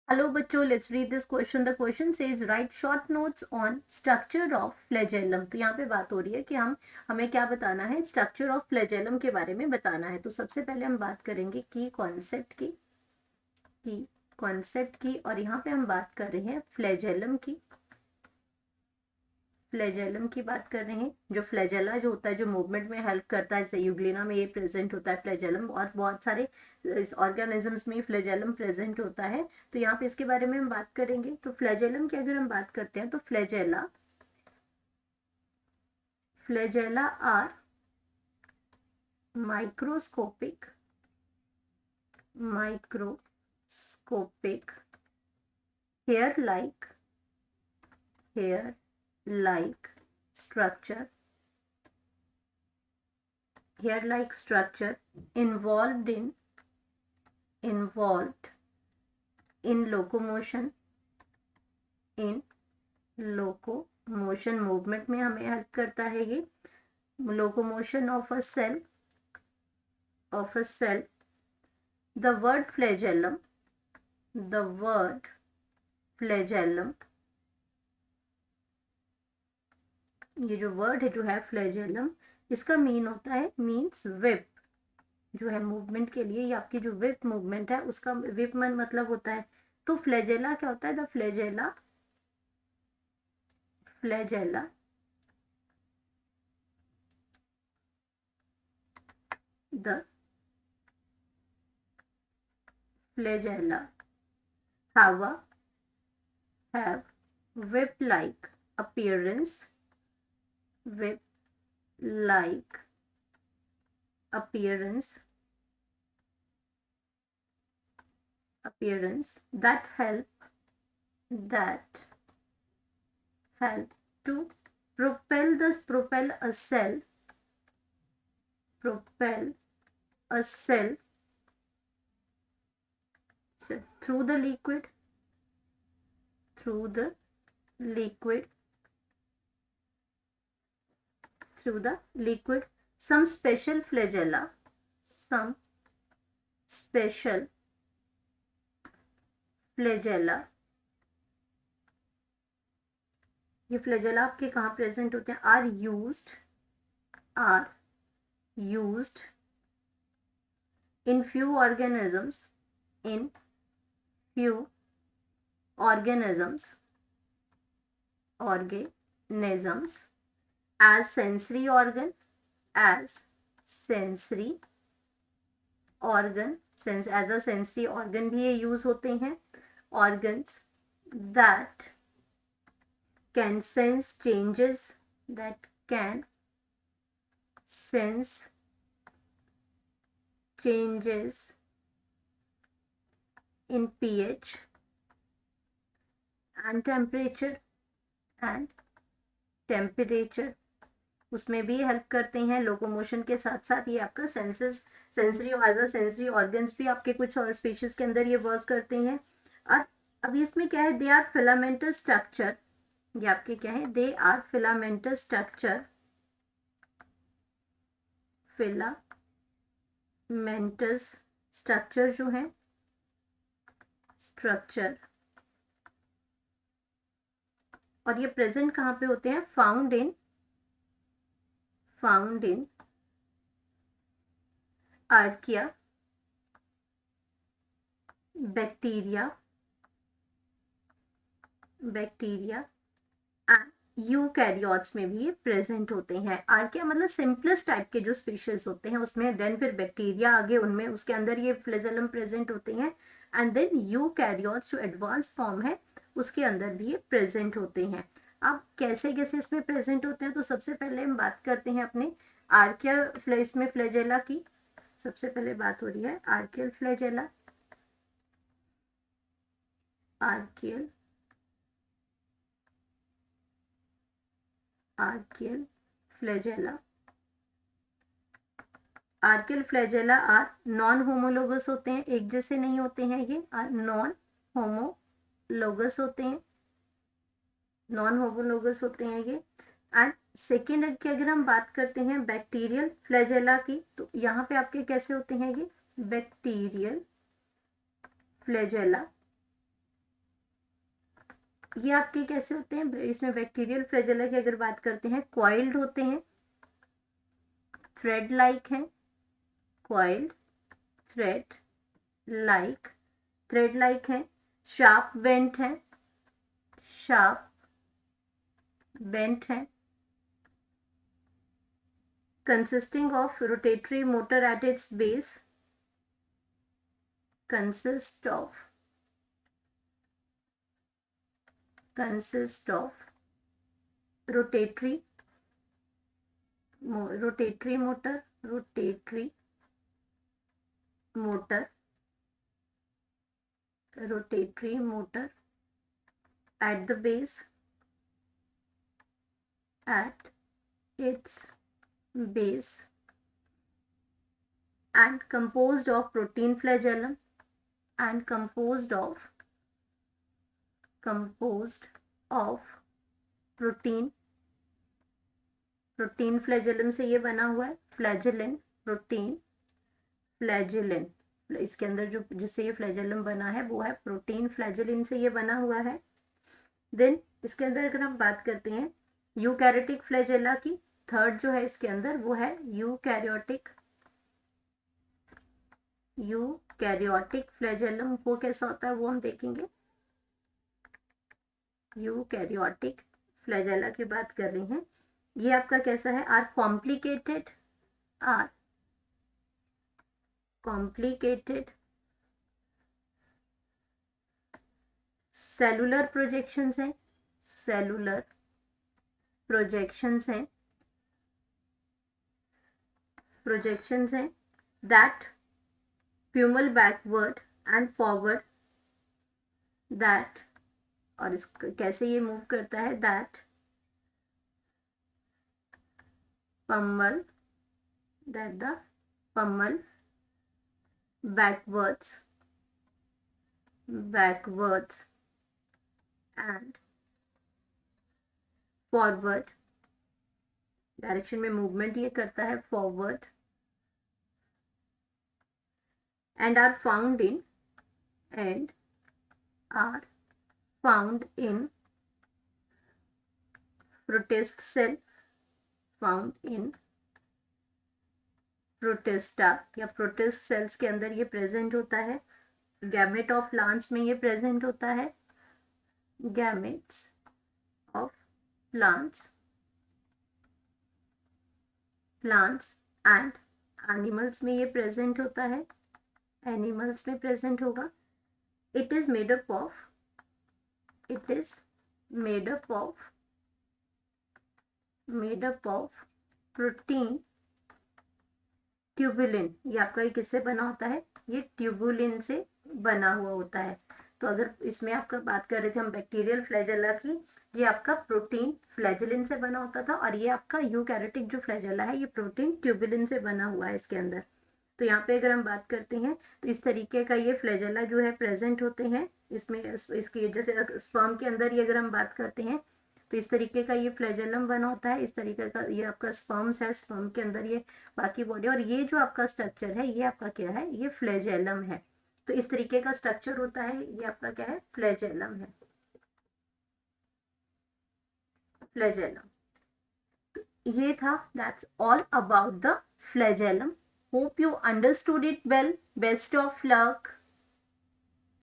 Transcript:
Hello बच्चों, let's read this question. The question says write short notes on structure of flagellum. तो यहाँ पे बात हो रही है कि हमें क्या बताना है, स्ट्रक्चर ऑफ फ्लैजेलम के बारे में बताना है। तो सबसे पहले हम बात करेंगे की कॉन्सेप्ट की और यहाँ पे हम बात कर रहे हैं फ्लैजेलम की बात कर रहे हैं। जो फ्लैजेला जो होता है, जो मूवमेंट में हेल्प करता है, जैसे यूग्लिना में ये प्रेजेंट होता है फ्लैजेलम, और बहुत सारे ऑर्गेनिजम्स में फ्लैजेलम प्रेजेंट होता है। तो यहाँ पे इसके बारे में हम बात करेंगे। तो फ्लैजेलम की अगर हम बात करते हैं तो flagella are microscopic hair like structure involved in locomotion movement में हमें हेल्प करता है। ये locomotion of a cell. The word flagellum ये जो वर्ड है जो है फ्लैजेलम, इसका मीन होता है मीन्स विप। जो है मूवमेंट के लिए, ये आपकी जो विप मूवमेंट है उसका विप मतलब होता है। तो फ्लैजेला क्या होता है? The flagella the flagella have whip-like appearance whip-like appearance that help to propel a cell through the liquid. Some special flagella ये फ्लैजेला आपके कहाँ प्रेजेंट होते हैं? Are used in few organisms as sensory organ as a sensory organ भी ये use होते हैं। organs that can sense changes in pH and temperature उसमें भी हेल्प करते हैं। लोकोमोशन के साथ साथ ये आपका सेंसरी ऑर्गन्स भी आपके कुछ और स्पीशीज के अंदर ये वर्क करते हैं। और अभी इसमें क्या है? They are filamentous structure. ये आपके क्या है? दे आर फिलामेंटस स्ट्रक्चर जो है और ये प्रेजेंट कहाँ पे होते हैं? Found in archaea, bacteria and eukaryotes में भी ये प्रेजेंट होते हैं। आर्किया मतलब सिंपलेस्ट टाइप के जो स्पीशीज होते हैं उसमें, देन फिर बैक्टीरिया आगे उनमें, उसके अंदर ये फ्लैजेलम प्रेजेंट होते हैं। एंड देन यूकैरियोट्स जो एडवांस फॉर्म है उसके अंदर भी ये प्रेजेंट होते हैं। अब कैसे कैसे इसमें प्रेजेंट होते हैं? तो सबसे पहले हम बात करते हैं अपने आर्किया इसमें फ्लैजेला की। सबसे पहले बात हो रही है archaeal flagella. Archaeal flagella are non homologous होते हैं, एक जैसे नहीं होते हैं। ये आर नॉन होमोलोगस होते हैं ये। एंड सेकेंड की अगर हम बात करते हैं बैक्टीरियल फ्लैजेला की, तो यहाँ पे आपके कैसे होते हैं? ये बैक्टीरियल फ्लैजेला ये आपके कैसे होते हैं, इसमें बैक्टीरियल फ्लैजेला की अगर बात करते हैं, कॉइल्ड होते हैं, थ्रेड लाइक है, coiled, thread like, thread like है, शार्प बेंट है, शार्प बेंट है, consisting of rotatory motor at its base, consist of rotatory motor, rotatory motor, rotatory motor at the base, at its base, and composed of protein flagellum, and composed of protein, protein flagellum से ये बना हुआ है, फ्लैजेलिन, protein फ्लैजेलिन, इसके अंदर जो जिससे ये फ्लैजेलम बना है वो है प्रोटीन फ्लैजेलिन से ये बना हुआ है। देन इसके अंदर अगर हम बात करते हैं यूकैरियोटिक फ्लैजेला की, थर्ड जो है इसके अंदर वो है यूकैरियोटिक फ्लैजेलम। वो कैसा होता है वो हम देखेंगे। यूकैरियोटिक फ्लैजेला की बात कर रहे हैं, ये आपका कैसा है, आर कॉम्प्लिकेटेड सेलुलर प्रोजेक्शंस हैं, सेलुलर प्रोजेक्शंस हैं, that pummel backward and forward, that, और इस कैसे ये मूव करता है, that the pummel backwards and forward direction में मूवमेंट ये करता है, forward, and are found in protist cell, protista या प्रोटिस्ट सेल्स के अंदर ये प्रेजेंट होता है। गैमेट ऑफ प्लांट्स में ये प्रेजेंट होता है, gametes of plants and animals में ये प्रेजेंट होता है, एनिमल्स में प्रेजेंट होगा। It is made up of protein tubulin. ये आपका ये किससे बना होता है, ये ट्यूबुलिन से बना हुआ होता है। तो अगर इसमें आपका बात कर रहे थे हम बैक्टीरियल फ्लैजेला की, ये आपका प्रोटीन फ्लैजेलिन से बना होता था, और ये आपका यूकैरियोटिक जो फ्लैजेला है ये प्रोटीन ट्यूबुलिन से बना हुआ है इसके अंदर। तो यहाँ पे अगर हम बात करते हैं तो इस तरीके का ये फ्लैजेला जो है प्रेजेंट होते हैं इसमें। इसकी जैसे स्पर्म के अंदर ये अगर हम बात करते हैं तो इस तरीके का ये फ्लैजेलम बना होता है, इस तरीके का ये आपका स्पर्म्स है, स्पर्म के अंदर ये बाकी बॉडी, और ये जो आपका स्ट्रक्चर है ये आपका क्या है, ये फ्लैजेलम है। तो इस तरीके का स्ट्रक्चर होता है, ये आपका क्या है, फ्लैजेलम है, फ्लैजेलम। तो ये था, that's all about the flagellum. Hope you understood it well. Best of luck.